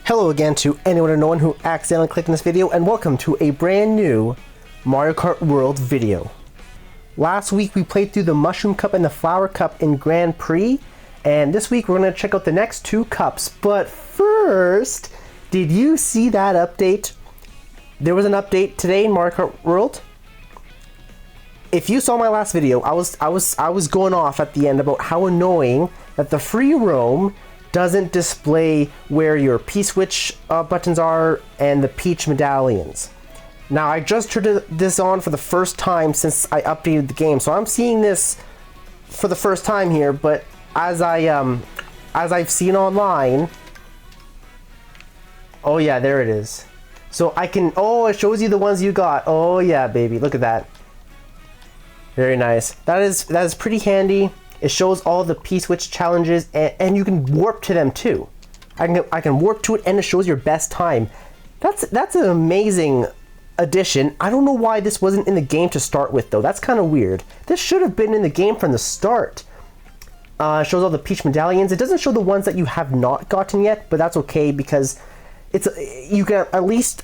Hello again to anyone or no one who accidentally clicked on this video, and welcome to a brand new Mario Kart World video. Last week we played through the Mushroom Cup and the Flower Cup in Grand Prix, and this week we're going to check out the next two cups. But first, did you see that update? There was an update today in Mario Kart World. If you saw my last video, I was going off at the end about how annoying that the free roam doesn't display where your P-switch buttons are and the Peach medallions. Now I just turned this on for the first time since I updated the game, so I'm seeing this for the first time here. But as I've seen online, oh yeah, there it is. So I can, oh, it shows you the ones you got. Oh yeah, baby, look at that. Very nice. That is pretty handy. It shows all the P-switch challenges, and you can warp to them too. I can warp to it, and it shows your best time. That's an amazing addition. I don't know why this wasn't in the game to start with, though. That's kind of weird. This should have been in the game from the start. It shows all the Peach medallions. It doesn't show the ones that you have not gotten yet, but that's okay because you can at least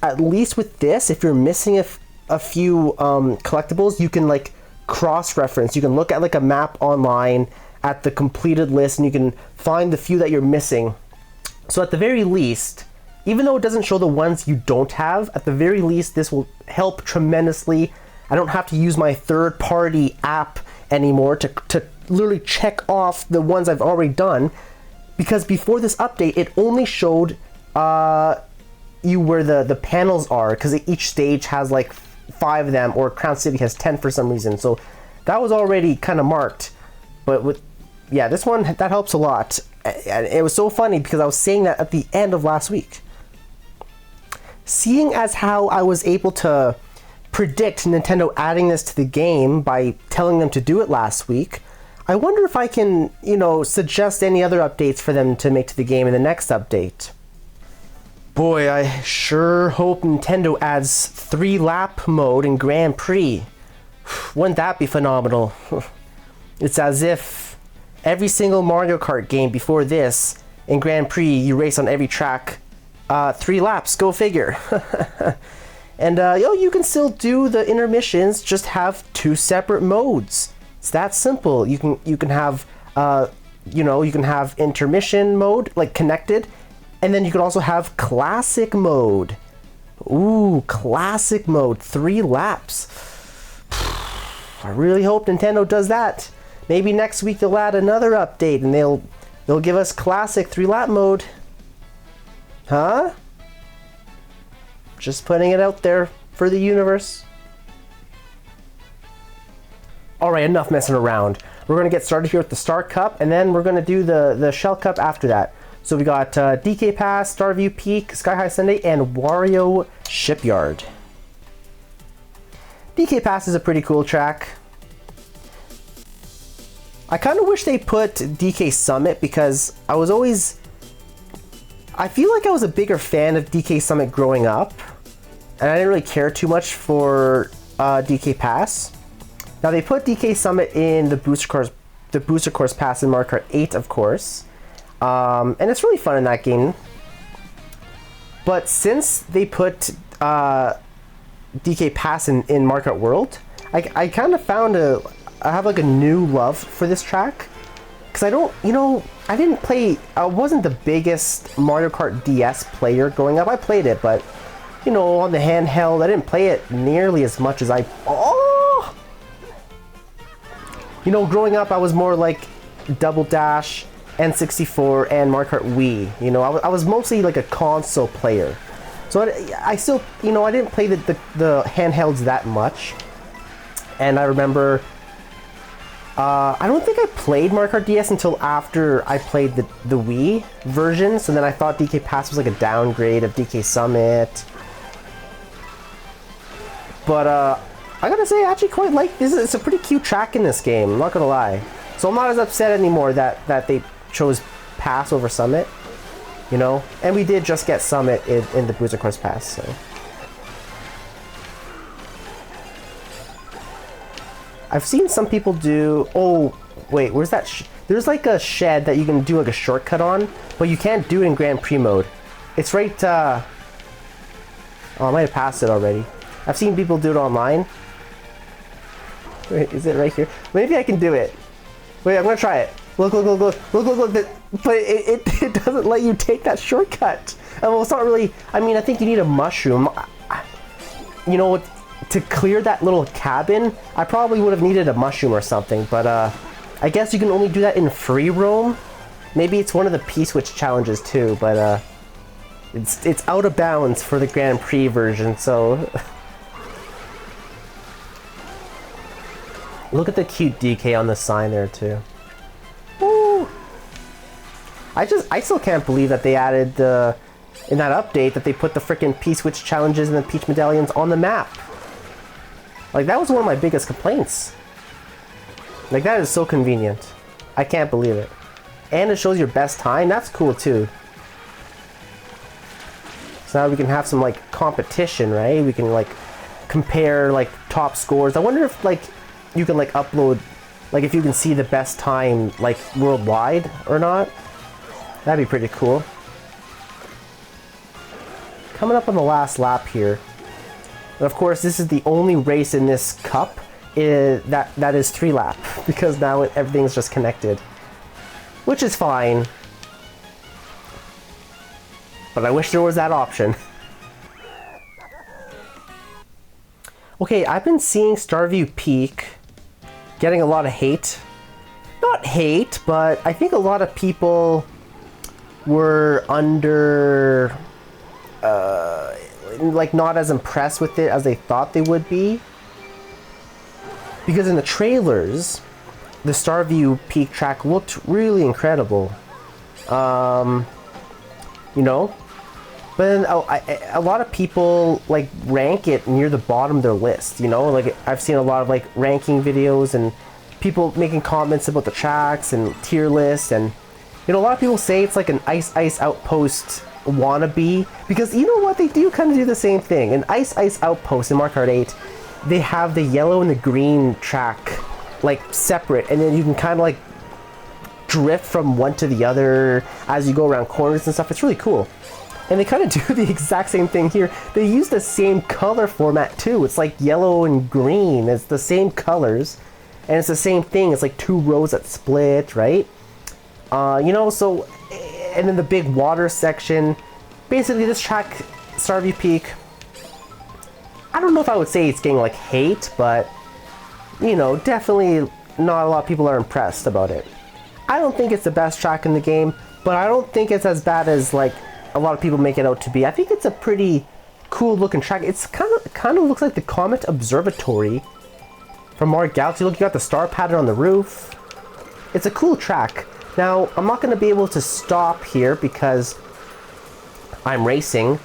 with this, if you're missing a few collectibles, you can like cross-reference. You can look at like a map online at the completed list, and you can find the few that you're missing. So at the very least, even though it doesn't show the ones you don't have, at the very least this will help tremendously. I don't have to use my third-party app anymore to literally check off the ones I've already done, because before this update it only showed you where the panels are, because each stage has like 5 of them, or Crown City has 10 for some reason. So that was already kind of marked, but with this one, that helps a lot. And it was so funny because I was saying that at the end of last week. Seeing as how I was able to predict Nintendo adding this to the game by telling them to do it last week, I wonder if I can, suggest any other updates for them to make to the game in the next update. Boy, I sure hope Nintendo adds 3-lap mode in Grand Prix. Wouldn't that be phenomenal? It's as if every single Mario Kart game before this, in Grand Prix, you race on every track 3 laps, go figure. And you can still do the intermissions, just have 2 separate modes. It's that simple. You can have you can have intermission mode, like connected, and then you can also have classic mode. Ooh, classic mode, 3 laps. I really hope Nintendo does that. Maybe next week they'll add another update and they'll give us classic 3-lap mode. Huh? Just putting it out there for the universe. Alright, enough messing around. We're going to get started here with the Star Cup, and then we're going to do the Shell Cup after that. So we got DK Pass, Starview Peak, Sky High Sundae, and Wario Shipyard. DK Pass is a pretty cool track. I kind of wish they put DK Summit, because I feel like I was a bigger fan of DK Summit growing up, and I didn't really care too much for DK Pass. Now they put DK Summit in the Booster Course Pass in Mario Kart 8, of course. And it's really fun in that game. But since they put DK Pass in Mario Kart World, I kind of found I have like a new love for this track. Because I wasn't the biggest Mario Kart DS player growing up. I played it, but, on the handheld, I didn't play it nearly as much as growing up I was more like Double Dash, N64, and Mario Kart Wii. I was mostly like a console player, so I still, I didn't play the handhelds that much. And I remember, I don't think I played Mario Kart DS until after I played the Wii version. So then I thought DK Pass was like a downgrade of DK Summit. But I gotta say, I actually quite like this. It's a pretty cute track in this game, I'm not gonna lie. So I'm not as upset anymore that they chose Pass over Summit, and we did just get Summit in the Booster Course Pass, so. I've seen some people do, oh wait, where's that? There's like a shed that you can do like a shortcut on, but you can't do it in Grand Prix mode. It's right, oh, I might have passed it already. I've seen people do it online. Wait, is it right here? Maybe I can do it. Wait, I'm gonna try it. Look, look, look, look, look, look, look. But it doesn't let you take that shortcut. Well, it's not really, I mean, I think you need a mushroom. You know what, to clear that little cabin, I probably would have needed a mushroom or something, but I guess you can only do that in free roam. Maybe it's one of the P-switch challenges too, but it's out of bounds for the Grand Prix version, so... Look at the cute DK on the sign there too. Woo! I still can't believe that they added in that update that they put the frickin' P-switch challenges and the Peach medallions on the map. Like, that was one of my biggest complaints. Like, that is so convenient. I can't believe it. And it shows your best time. That's cool too. So now we can have some like competition, right? We can like compare like top scores. I wonder if like you can like upload, like if you can see the best time like worldwide or not. That'd be pretty cool. Coming up on the last lap here. And of course, this is the only race in this cup that is 3 lap, because now everything's just connected, which is fine. But I wish there was that option. Okay, I've been seeing Starview Peak getting a lot of hate. Not hate, but I think a lot of people were under... like not as impressed with it as they thought they would be. Because in the trailers, the Starview Peak track looked really incredible. You know? But then a lot of people like rank it near the bottom of their list, you know? Like I've seen a lot of like ranking videos and people making comments about the tracks and tier lists, and you know, a lot of people say it's like an Ice Outpost wannabe, because you know what, they do kind of do the same thing. In Ice Outpost in Mario Kart 8, they have the yellow and the green track like separate, and then you can kind of like drift from one to the other as you go around corners and stuff. It's really cool. And they kind of do the exact same thing here. They use the same color format too. It's like yellow and green. It's the same colors, and it's the same thing. It's like 2 rows that split, right? You know, so, and then the big water section. Basically, this track, Starview Peak, I don't know if I would say it's getting like hate, but you know, definitely not a lot of people are impressed about it. I don't think it's the best track in the game, but I don't think it's as bad as like a lot of people make it out to be. I think it's a pretty cool looking track. It's kind of looks like the Comet Observatory from Mario Galaxy. Look, you got the star pattern on the roof. It's a cool track. Now, I'm not going to be able to stop here because I'm racing.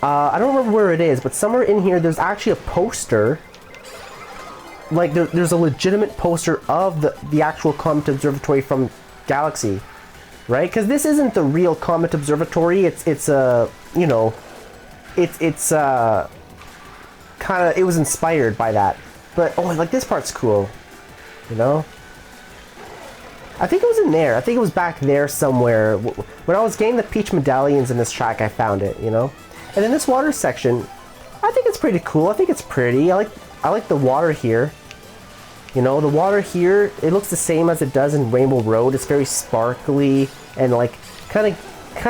I don't remember where it is, but somewhere in here there's actually a poster. Like, there's a legitimate poster of the actual Comet Observatory from Galaxy. Right? Because this isn't the real Comet Observatory. It's you know, it's kind of, it was inspired by that. But oh, like this part's cool. You know? I think it was in there. I think it was back there somewhere. When I was getting the Peach medallions in this track, I found it, you know? And then this water section, I think it's pretty cool. I think it's pretty. I like the water here. You know, the water here, it looks the same as it does in Rainbow Road. It's very sparkly and like kind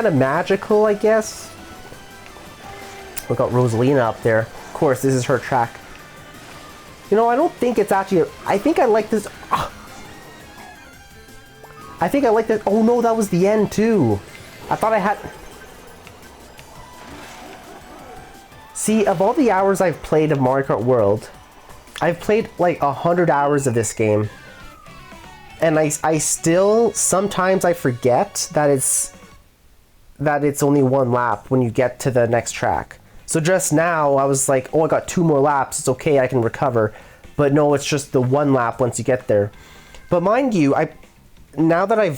of magical, I guess. Look at Rosalina up there. Of course, this is her track. You know, I don't think it's actually I think I like this. I think I like that. Oh no, that was the end too. I thought I had... See, of all the hours I've played of Mario Kart World, I've played like 100 hours of this game, and I still, sometimes I forget that it's only 1 lap when you get to the next track. So just now I was like, oh, I got 2 more laps, it's okay, I can recover. But no, it's just the 1 lap once you get there. But mind you, now that I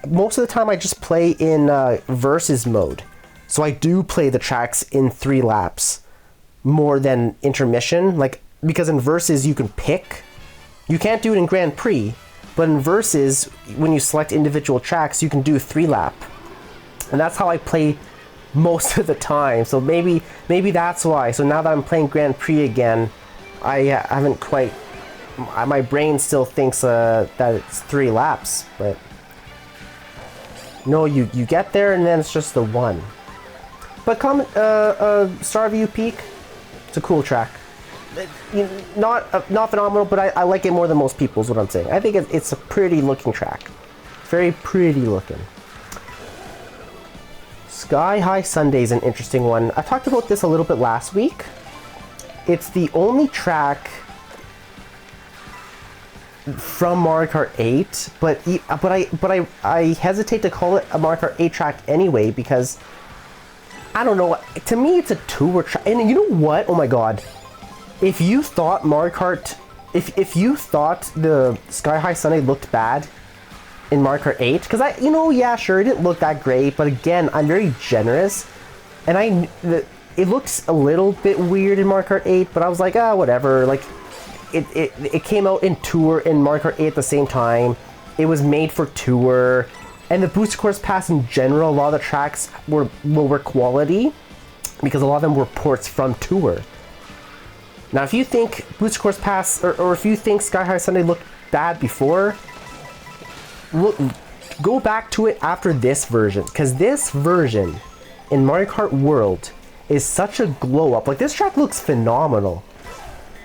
most of the time I just play in versus mode. So I do play the tracks in 3 laps. More than intermission, like, because in versus you can pick. You can't do it in Grand Prix, but in versus, when you select individual tracks, you can do 3 lap. and that's how I play most of the time. So maybe that's why. So now that I'm playing Grand Prix again, I haven't quite. My brain still thinks that it's 3 laps, but no, you get there and then it's just the 1. But comment Starview Peak, it's a cool track. Not phenomenal, but I like it more than most people is what I'm saying. I think it's a pretty looking track. Very pretty looking. Sky High Sunday is an interesting one. I talked about this a little bit last week. It's the only track from Mario Kart 8, but I hesitate to call it a Mario Kart 8 track anyway because I don't know. To me, it's a tour track. And you know what? Oh my god! If you thought Mario Kart, if you thought the Sky High Sunday looked bad in Mario Kart 8, because yeah, sure, it didn't look that great, but again, I'm very generous, and it looks a little bit weird in Mario Kart 8, but I was like, whatever. Like, it came out in Tour and Mario Kart 8 at the same time. It was made for Tour, and the Booster Course Pass in general, a lot of the tracks were lower quality because a lot of them were ports from Tour. Now, if you think Booster Course Pass, or if you think Sky High Sunday looked bad before, go back to it after this version, because this version in Mario Kart World is such a glow up. Like, this track looks phenomenal.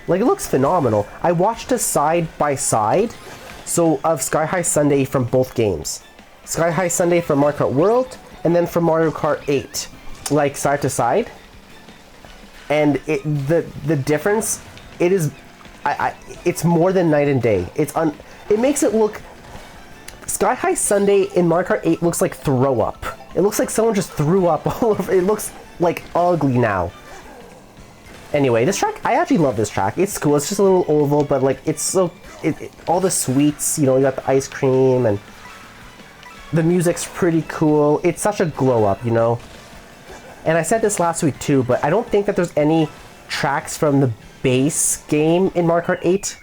Like, it looks phenomenal. I watched a side by side, of Sky High Sunday from both games. Sky High Sunday from Mario Kart World, and then from Mario Kart 8, like side to side. And the difference, it's more than night and day. It makes it look. Sky High Sunday in Mario Kart 8 looks like throw up. It looks like someone just threw up all over. It looks like ugly now. Anyway, this track, I actually love this track. It's cool. It's just a little oval, but like it's so all the sweets. You got the ice cream and the music's pretty cool. It's such a glow up, And I said this last week too, but I don't think that there's any tracks from the base game in Mario Kart 8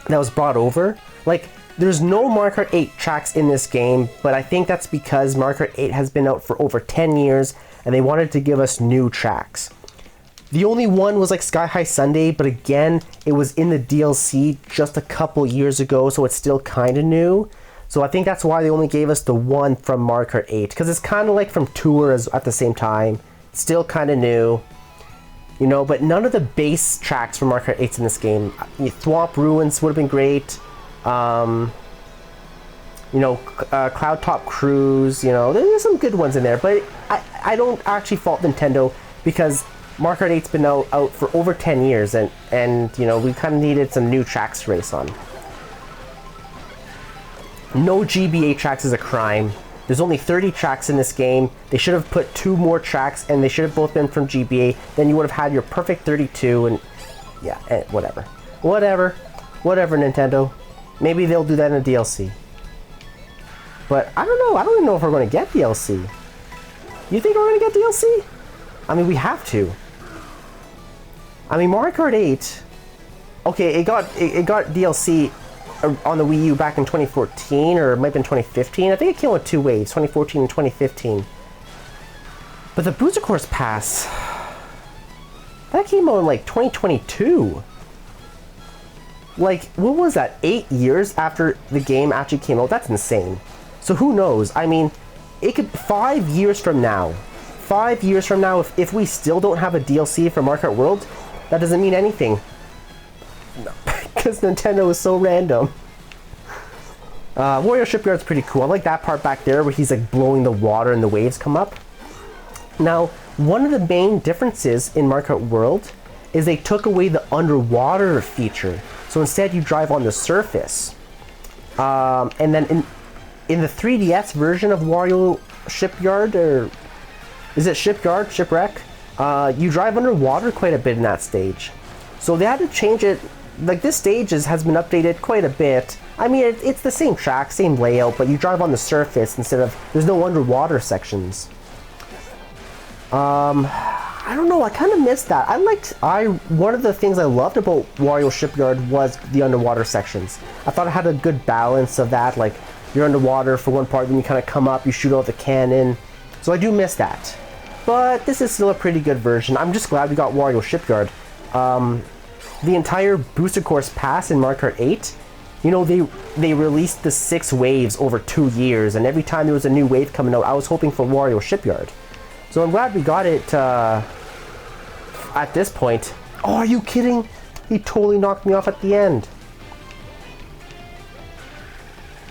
that was brought over. Like, there's no Mario Kart 8 tracks in this game, but I think that's because Mario Kart 8 has been out for over 10 years, and they wanted to give us new tracks. The only one was like Sky High Sunday, but again, it was in the DLC just a couple years ago, so it's still kind of new. So I think that's why they only gave us the one from Mario Kart 8, because it's kind of like from Tour at the same time. Still kind of new, but none of the base tracks from Mario Kart 8's in this game. Thwomp Ruins would have been great. Cloud Top Cruise, there's some good ones in there, but I don't actually fault Nintendo because Mario Kart 8's been out for over 10 years and we kind of needed some new tracks to race on. No GBA tracks is a crime. There's only 30 tracks in this game. They should have put 2 more tracks and they should have both been from GBA. Then you would have had your perfect 32 and yeah, whatever. Whatever, Nintendo. Maybe they'll do that in a DLC. But I don't know. I don't even know if we're going to get DLC. You think we're going to get DLC? I mean, we have to. I mean, Mario Kart 8. Okay, it got DLC on the Wii U back in 2014, or it might have been 2015. I think it came with 2 waves, 2014 and 2015. But the Booster Course Pass, that came out in like 2022. Like, what was that? 8 years after the game actually came out? That's insane. So who knows? I mean, it could 5 years from now. 5 years from now, if we still don't have a DLC for Mario Kart World, that doesn't mean anything. No, because Nintendo is so random. Wario Shipyard's pretty cool. I like that part back there where he's like blowing the water and the waves come up. Now, one of the main differences in Mario Kart World is they took away the underwater feature. So instead you drive on the surface. And then in the 3DS version of Wario Shipyard, or is it Shipyard? Shipwreck? You drive underwater quite a bit in that stage. So they had to change it. Like, this stage has been updated quite a bit. I mean, it's the same track, same layout, but you drive on the surface instead of, there's no underwater sections. I don't know, I kind of missed that. One of the things I loved about Wario Shipyard was the underwater sections. I thought it had a good balance of that, like, you're underwater for one part, then you kind of come up, you shoot out the cannon. So I do miss that. But this is still a pretty good version. I'm just glad we got Wario Shipyard. The entire Booster Course Pass in Mario Kart 8, you know, they released the 6 waves over 2 years, and every time there was a new wave coming out, I was hoping for Wario Shipyard. So I'm glad we got it at this point. Oh, are you kidding? He totally knocked me off at the end.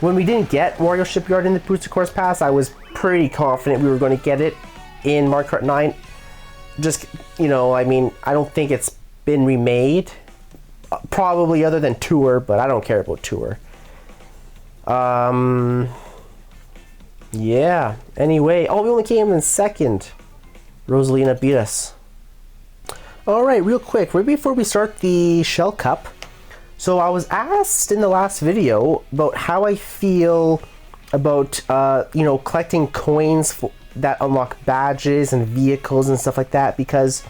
When we didn't get Wario Shipyard in the Booster Course Pass, I was pretty confident we were going to get it in Mario Kart 9. Just, you know, I mean, I don't think it's been remade. Probably other than Tour, but I don't care about Tour. Yeah. Anyway, oh, we only came in second. Rosalina beat us. Alright, real quick, right before we start the Shell Cup. So I was asked in the last video about how I feel about, you know, collecting coins that unlock badges and vehicles and stuff like that, because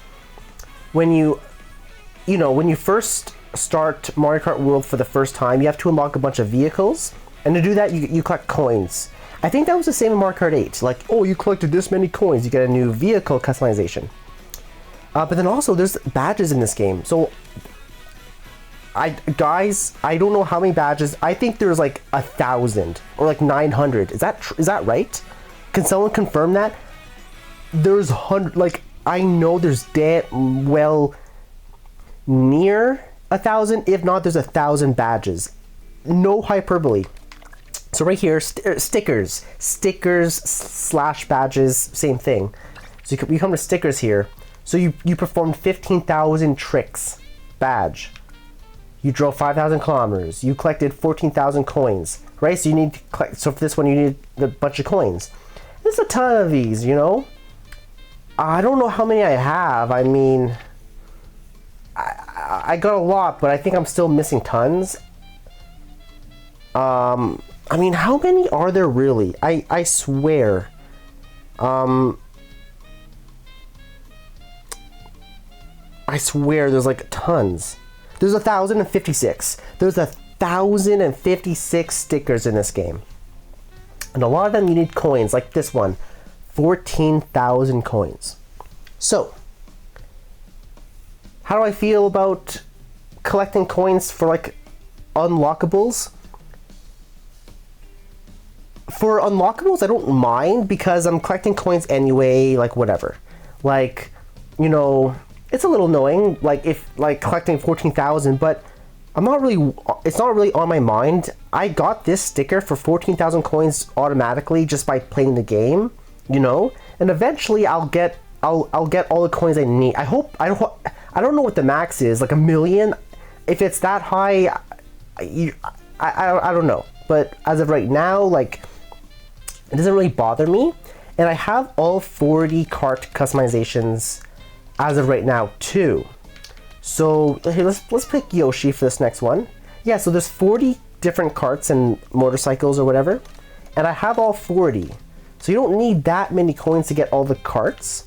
when you first start Mario Kart World for the first time, you have to unlock a bunch of vehicles, and to do that you collect coins. I think that was the same in Mario Kart 8. Like, oh, you collected this many coins, you get a new vehicle customization. But then also there's badges in this game. So guys, I don't know how many badges. I think there's like 1,000 or like 900. Is that right? Can someone confirm that? There's 100. Like, I know there's well near 1,000. If not, there's 1,000 badges. No hyperbole. So right here, stickers / badges, same thing. So you come to stickers here. So you performed 15,000 tricks, badge. You drove 5,000 kilometers. You collected 14,000 coins, right? So you need to collect. So for this one, you need a bunch of coins. There's a ton of these, you know. I don't know how many I have. I mean, I got a lot, but I think I'm still missing tons. I mean, how many are there really? I swear. I swear there's like tons. There's 1,056. There's 1,056 stickers in this game. And a lot of them you need coins, like this one. 14,000 coins. So, how do I feel about collecting coins for like unlockables? For unlockables, I don't mind because I'm collecting coins anyway, like whatever. Like, you know, it's a little annoying, like if like collecting 14,000, but I'm not really. It's not really on my mind. I got this sticker for 14,000 coins automatically just by playing the game, you know. And eventually, I'll get all the coins I need. I hope. I don't know what the max is, like 1 million. If it's that high, I don't know. But as of right now, like, it doesn't really bother me. And I have all 40 Kart customizations as of right now too. So here, let's pick Yoshi for this next one. Yeah, so there's 40 different karts and motorcycles or whatever, and I have all 40. So you don't need that many coins to get all the karts.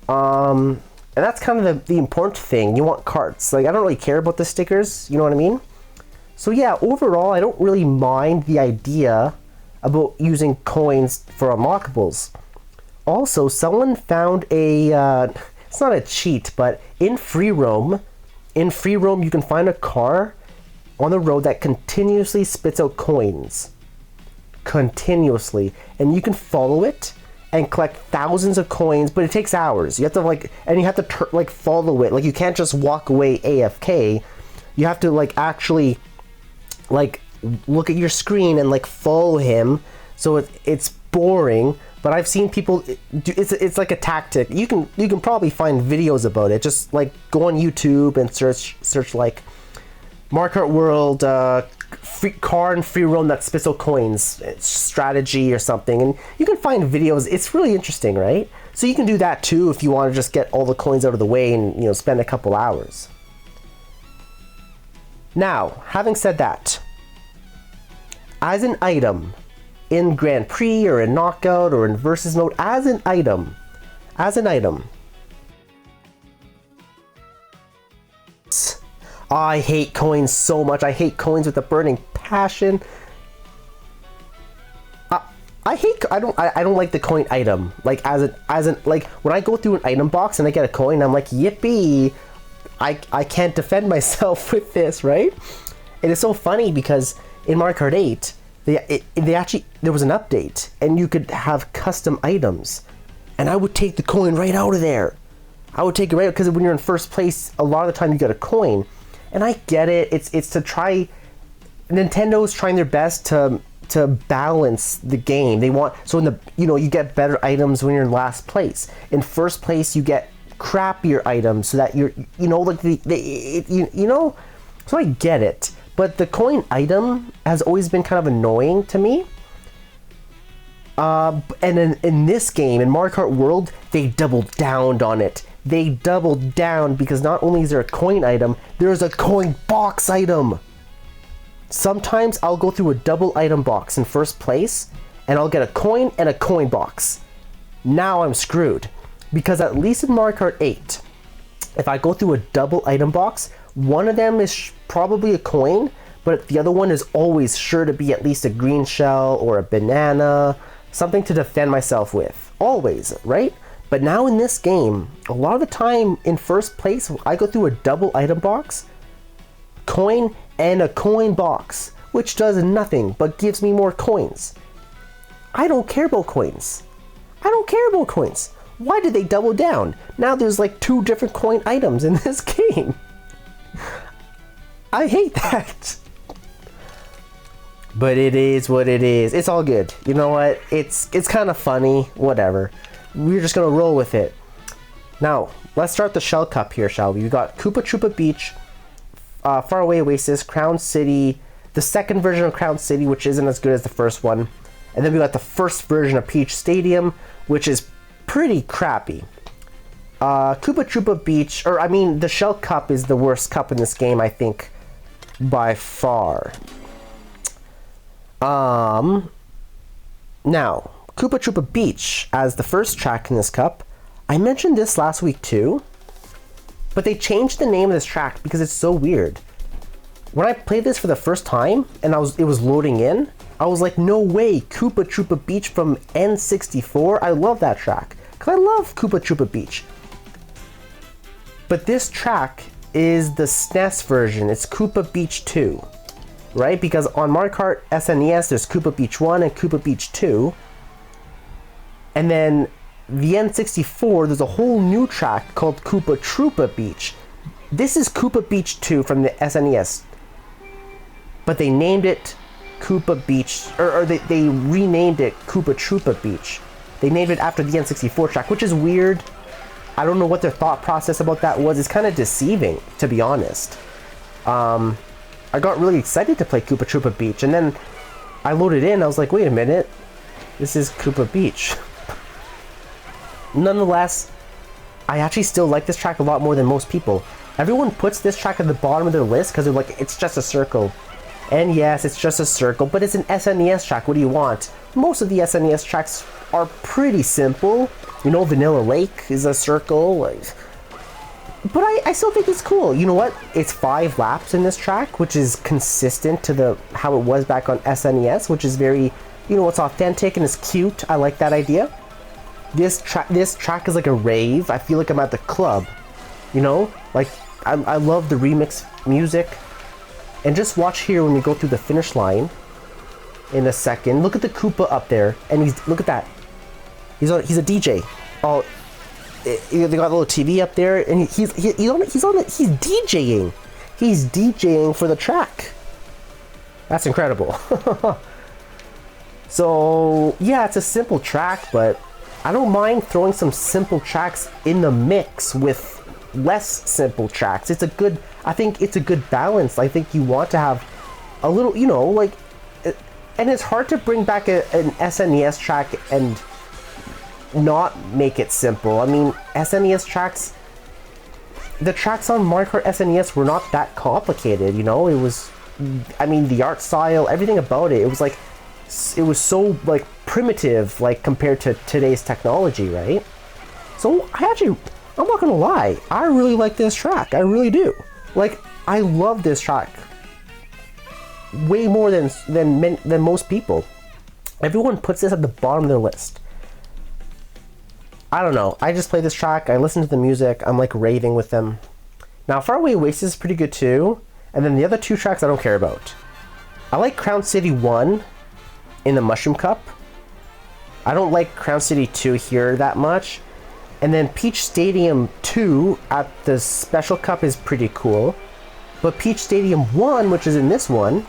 And that's kind of the important thing. You want karts. Like, I don't really care about the stickers, you know what I mean? So yeah, overall, I don't really mind the idea about using coins for unlockables. Also, someone found a it's not a cheat, but in free roam, you can find a car on the road that continuously spits out coins. Continuously. And you can follow it and collect thousands of coins, but it takes hours. You have to and you have to like follow it. Like, you can't just walk away AFK. You have to like actually like look at your screen and like follow him. So it's boring. But I've seen people do, it's like a tactic. You can probably find videos about it. Just like go on YouTube and search like Mario Kart World free car and free roam that spits out coins strategy or something, and you can find videos. It's really interesting, right? So you can do that too if you want to just get all the coins out of the way and, you know, spend a couple hours. Now, having said that, as an item in Grand Prix or in Knockout or in Versus mode, as an item, I hate coins so much. I hate coins with a burning passion. I don't like the coin item. Like like when I go through an item box and I get a coin, I'm like, yippee! I can't defend myself with this, right? And it's so funny because in Mario Kart 8, they actually, there was an update and you could have custom items, and I would take the coin right out of there. I would take it right, because when you're in first place, a lot of the time you get a coin, and I get it. It's to try. Nintendo's trying their best to balance the game. They want, so in the, you get better items when you're in last place. In first place, you get crappier items so that you're, like so I get it. But the coin item has always been kind of annoying to me. And in this game, in Mario Kart World, they doubled down on it. They doubled down because not only is there a coin item, there's a coin box item. Sometimes I'll go through a double item box in first place, and I'll get a coin and a coin box. Now I'm screwed. Because at least in Mario Kart 8, if I go through a double item box, one of them is probably a coin, but the other one is always sure to be at least a green shell or a banana, something to defend myself with. Always, right? But now in this game, a lot of the time in first place, I go through a double item box, coin, and a coin box, which does nothing but gives me more coins. I don't care about coins. I don't care about coins. Why did they double down? Now there's like 2 different coin items in this game. I hate that. But it is what it is. It's all good. You know what? It's kind of funny. Whatever. We're just gonna roll with it. Now, let's start the Shell Cup here, shall we? We got Koopa Troopa Beach, Faraway Oasis, Crown City, the second version of Crown City, which isn't as good as the first one. And then we got the first version of Peach Stadium, which is pretty crappy. Koopa Troopa Beach, the Shell Cup is the worst cup in this game, I think, by far. Now, Koopa Troopa Beach as the first track in this cup. I mentioned this last week too, but they changed the name of this track because it's so weird. When I played this for the first time and it was loading in, I was like, no way, Koopa Troopa Beach from N64. I love that track because I love Koopa Troopa Beach. But this track is the SNES version. It's Koopa Beach 2, right? Because on Mario Kart SNES, there's Koopa Beach 1 and Koopa Beach 2. And then the N64, there's a whole new track called Koopa Troopa Beach. This is Koopa Beach 2 from the SNES. But they named it Koopa Beach, or they renamed it Koopa Troopa Beach. They named it after the N64 track, which is weird. I don't know what their thought process about that was. It's kind of deceiving, to be honest. I got really excited to play Koopa Troopa Beach, and then I loaded in. I was like, wait a minute, this is Koopa Beach. Nonetheless, I actually still like this track a lot more than most people. Everyone puts this track at the bottom of their list because they're like, it's just a circle. And yes, it's just a circle, but it's an SNES track. What do you want? Most of the SNES tracks are pretty simple. You know, Vanilla Lake is a circle. But I still think it's cool. You know what? It's 5 laps in this track, which is consistent to how it was back on SNES, which is very, it's authentic and it's cute. I like that idea. This track is like a rave. I feel like I'm at the club. Like I love the remix music. And just watch here when we go through the finish line in a second. Look at the Koopa up there, and look at that. He's a DJ. Oh, they got a little TV up there, and he's DJing. He's DJing for the track. That's incredible. So yeah, it's a simple track, but I don't mind throwing some simple tracks in the mix with less simple tracks. I think it's a good balance. I think you want to have a little, and it's hard to bring back an SNES track and not make it simple. I mean, SNES tracks, the tracks on Mario Kart SNES were not that complicated, It was, the art style, everything about it, it was so, primitive, compared to today's technology, right? So, I'm not gonna lie, I really like this track. I really do. I love this track way more than most people. Everyone puts this at the bottom of their list. I don't know. I just play this track. I listen to the music. I'm like raving with them. Now, Faraway Oasis is pretty good too. And then the other two tracks I don't care about. I like Crown City 1 in the Mushroom Cup. I don't like Crown City 2 here that much. And then Peach Stadium 2 at the Special Cup is pretty cool. But Peach Stadium 1, which is in this one,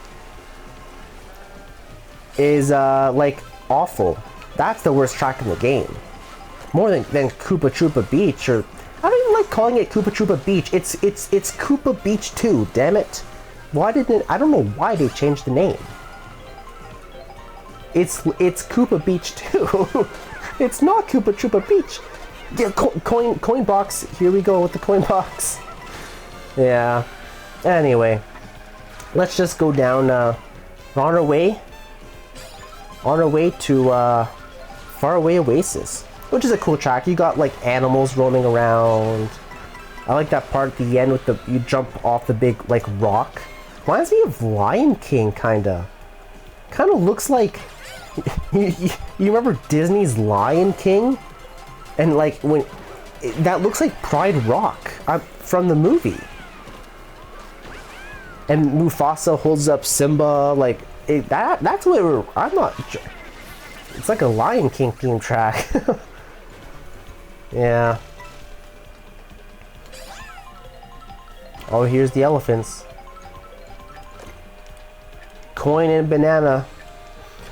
is like awful. That's the worst track in the game. More than Koopa Troopa Beach, or I don't even like calling it Koopa Troopa Beach. It's Koopa Beach 2, damn it. Why didn't it, I don't know why they changed the name. It's Koopa Beach 2. It's not Koopa Troopa Beach. Yeah, coin box. Here we go with the coin box. Yeah. Anyway, let's just go down on our way to Faraway Oasis, which is a cool track. You got like animals roaming around. I like that part at the end with you jump off the big like rock. Reminds me of Lion King, kinda looks like you remember Disney's Lion King, and like when that looks like Pride Rock from the movie. And Mufasa holds up Simba, like that's what I'm not. It's like a Lion King theme track. Yeah. Oh, here's the elephants. Coin and banana.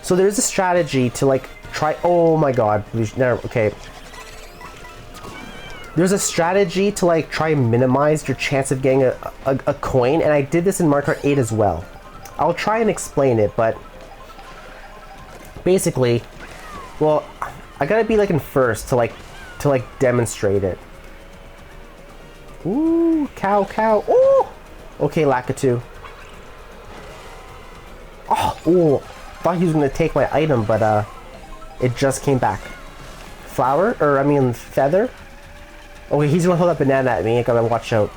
So there's a strategy to like try. Oh my god. Okay. There's a strategy to like try and minimize your chance of getting a coin, and I did this in Mario Kart 8 as well. I'll try and explain it, but basically, well, I gotta be like in first to like demonstrate it. Ooh, cow. Oh, okay, Lakitu. Oh, thought he was gonna take my item, but it just came back. Flower, or I mean feather. Okay, he's gonna hold that banana at me. I gotta watch out.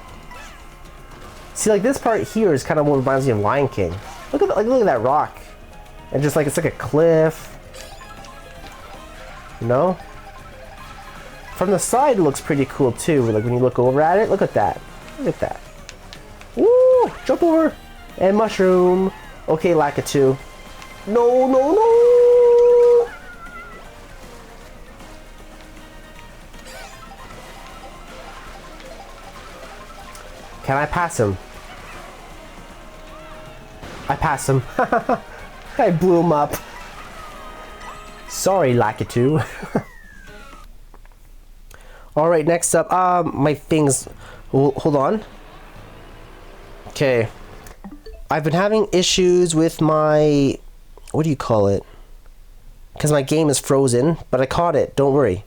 See, like this part here is kind of what reminds me of Lion King. Look at that rock, and just like it's like a cliff. You know? From the side, it looks pretty cool too. Like when you look over at it, look at that. Look at that. Woo! Jump over and mushroom. Okay, Lakitu. No. Can I pass him? I pass him. I blew him up. Sorry, Lakitu. Alright, next up, my things. Hold on. Okay. I've been having issues with my... What do you call it? Because my game is frozen, but I caught it. Don't worry.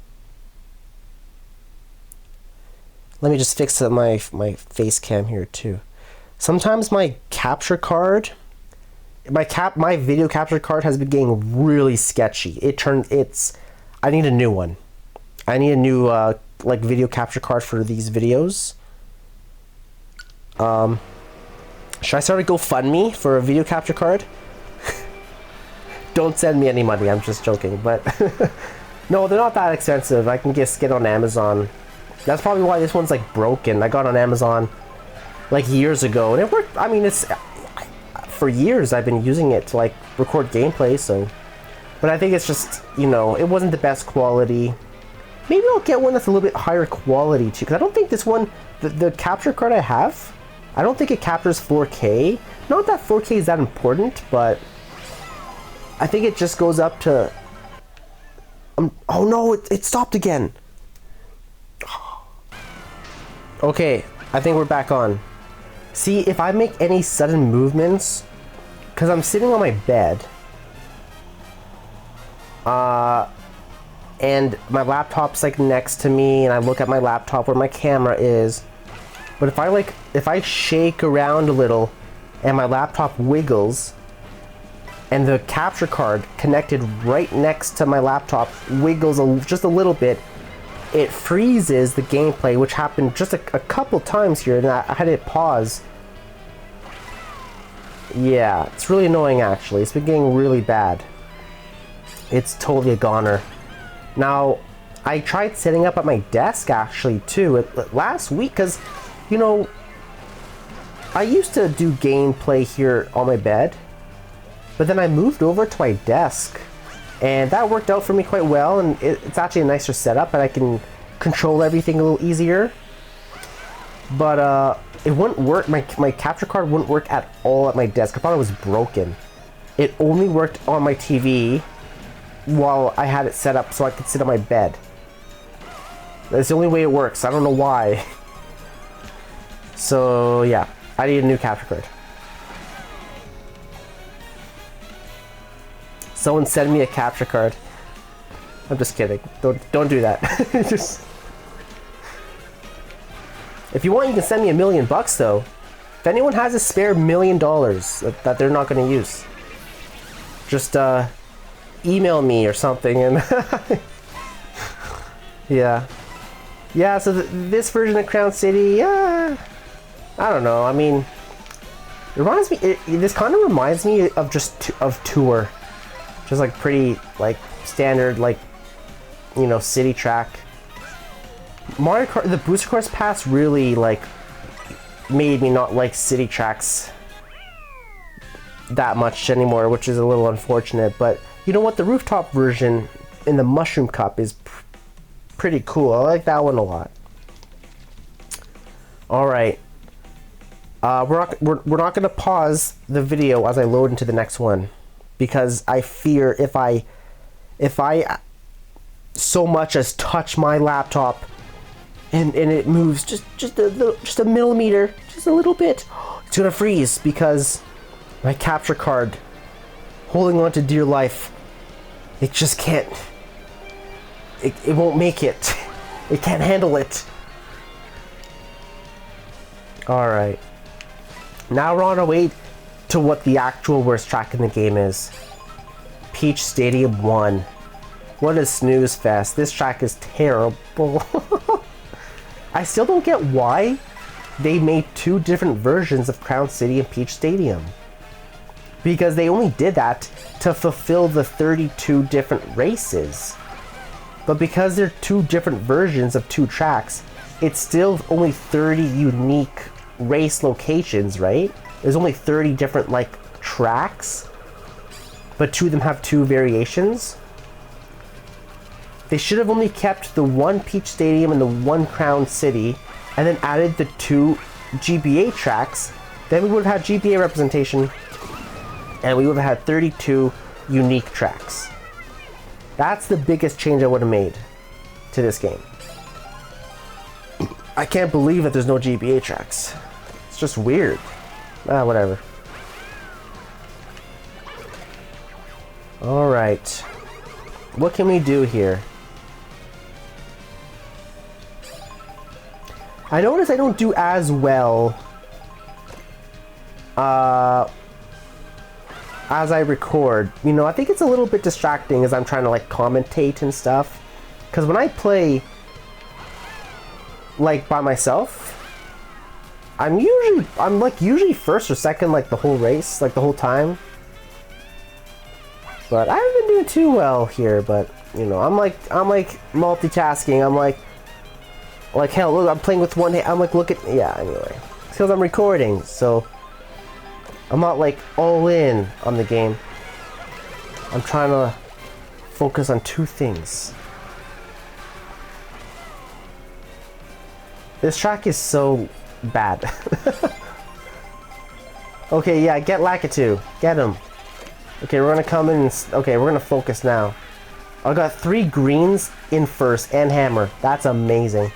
Let me just fix my face cam here too. Sometimes my capture card, my video capture card has been getting really sketchy. I need a new one. I need a new like video capture card for these videos. Should I start a GoFundMe for a video capture card? Don't send me any money. I'm just joking, but no, they're not that expensive. I can just get on Amazon. That's probably why this one's like broken. I got on Amazon like years ago, and it worked. I mean, for years I've been using it to like record gameplay. So, but I think it's just, you know, it wasn't the best quality. Maybe I'll get one that's a little bit higher quality too, because I don't think this one, the capture card I have, I don't think it captures 4K. Not that 4K is that important, but I think it just goes up to. Oh no! It stopped again. Okay, I think we're back on. See, if I make any sudden movements, because I'm sitting on my bed, and my laptop's like next to me, and I look at my laptop where my camera is. But if I shake around a little, and my laptop wiggles, and the capture card connected right next to my laptop wiggles just a little bit, it freezes the gameplay, which happened just a couple times here, and I had it pause. Yeah, it's really annoying actually. It's been getting really bad. it's totally a goner. Now, I tried setting up at my desk actually too last week because, you know, I used to do gameplay here on my bed, but then I moved over to my desk, and that worked out for me quite well, and it's actually a nicer setup, and I can control everything a little easier. But it wouldn't work. My capture card wouldn't work at all at my desk. I thought it was broken. It only worked on my TV while I had it set up so I could sit on my bed. That's the only way it works. I don't know why. So yeah, I need a new capture card. Someone send me a capture card. I'm just kidding. Don't do that. Just, if you want, you can send me $1 million though. If anyone has a spare $1 million that they're not going to use, just email me or something. And yeah. So this version of Crown City, I don't know. I mean, it reminds me. This kind of reminds me of of Tour, just like pretty like standard like, you know, city track. Mario Kart, the Booster Course Pass really like made me not like city tracks that much anymore, which is a little unfortunate. But you know what? The rooftop version in the Mushroom Cup is pretty cool. I like that one a lot. All right, we're not gonna pause the video as I load into the next one, because I fear if I so much as touch my laptop and it moves just a millimeter, just a little bit, it's gonna freeze because my capture card, holding on to dear life, it just can't. It won't make it. It can't handle it. Alright. Now we're on our way to what the actual worst track in the game is. Peach Stadium 1. What a snooze fest. This track is terrible. I still don't get why they made two different versions of Crown City and Peach Stadium. Because they only did that to fulfill the 32 different races. But because they're two different versions of two tracks, it's still only 30 unique race locations, right? There's only 30 different like tracks, but two of them have two variations. They should have only kept the one Peach Stadium and the one Crown City, and then added the two GBA tracks. Then we would have had GBA representation, and we would have had 32 unique tracks. That's the biggest change I would have made to this game. I can't believe that there's no GBA tracks. It's just weird. Whatever. Alright. What can we do here? I notice I don't do as well as I record. You know, I think it's a little bit distracting as I'm trying to like commentate and stuff. Because when I play like by myself, I'm usually first or second like the whole race, like the whole time. But I haven't been doing too well here, but you know, I'm like multitasking. I'm like hell, look, I'm playing with one hand. I'm like, look at, yeah, anyway. It's because I'm recording, so I'm not like all in on the game. I'm trying to focus on two things. This track is so bad. Okay, yeah, get Lakitu. Get him. Okay, we're gonna come in and, okay, we're gonna focus now. I got 3 greens in first and hammer. That's amazing.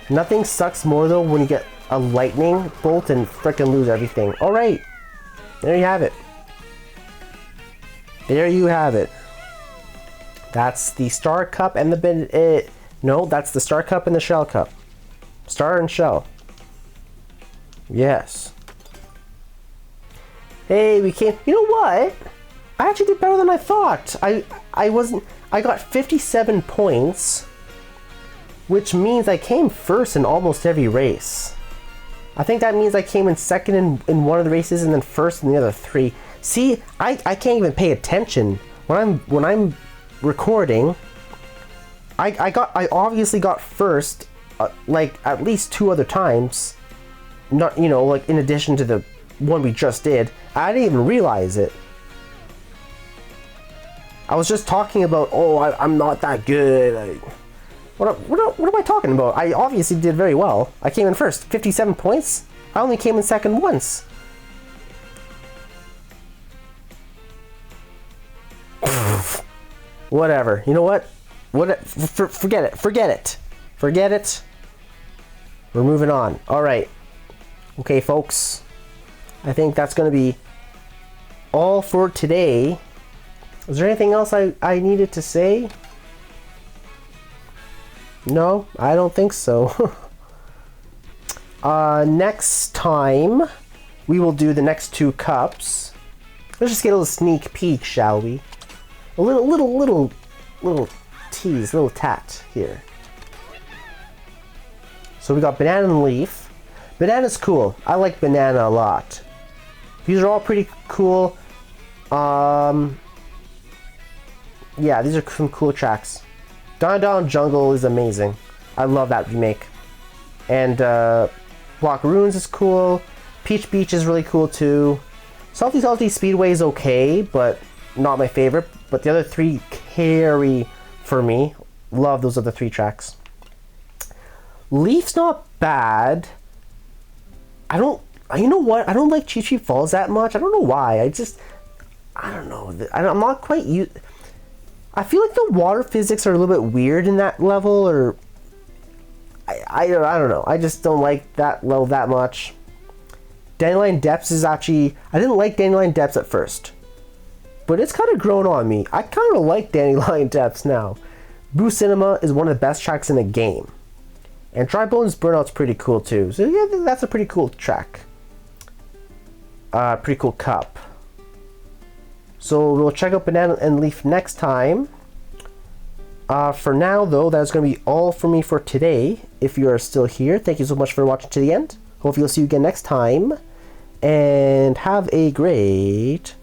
Nothing sucks more though when you get a lightning bolt and frickin' lose everything. Alright. There you have it. There you have it. That's the Star Cup and the no, that's the Star Cup and the Shell Cup. Star and Shell. Yes. Hey, we came. You know what? I actually did better than I thought. I got 57 points, which means I came first in almost every race. I think that means I came in second in one of the races and then first in the other 3. See, I can't even pay attention when I'm recording, I obviously got first, like at least 2 other times. Not, you know, like in addition to the one we just did. I didn't even realize it. I was just talking about, oh, I'm not that good. What am I talking about? I obviously did very well. I came in first, 57 points. I only came in second once. Whatever. You know what? Forget it. Forget it. Forget it. We're moving on. All right. Okay, folks. I think that's going to be all for today. Is there anything else I needed to say? No, I don't think so. Next time, we will do the next 2 cups. Let's just get a little sneak peek, shall we? A little tease, little tat here. So we got banana and leaf. Banana's cool. I like banana a lot. These are all pretty cool. Yeah, these are some cool tracks. Don Don Jungle is amazing. I love that remake. And Block Ruins is cool. Peach Beach is really cool too. Salty Salty Speedway is okay, but not my favorite. But the other 3 carry for me. Love those other 3 tracks. Leaf's not bad. You know what? I don't like Cheep Cheep Falls that much. I don't know why. I don't know. I'm not quite used. I feel like the water physics are a little bit weird in that level, or I don't know. I just don't like that level that much. Dandelion Depths is actually... I didn't like Dandelion Depths at first, but it's kind of grown on me. I kind of like Dandelion Depths now. Boo Cinema is one of the best tracks in the game. And Dry Bones Burnout's pretty cool too. So yeah, that's a pretty cool track. Pretty cool cup. So we'll check out Banana and Leaf next time. For now, though, that's going to be all for me for today. If you are still here, thank you so much for watching to the end. Hopefully, we'll see you again next time. And have a great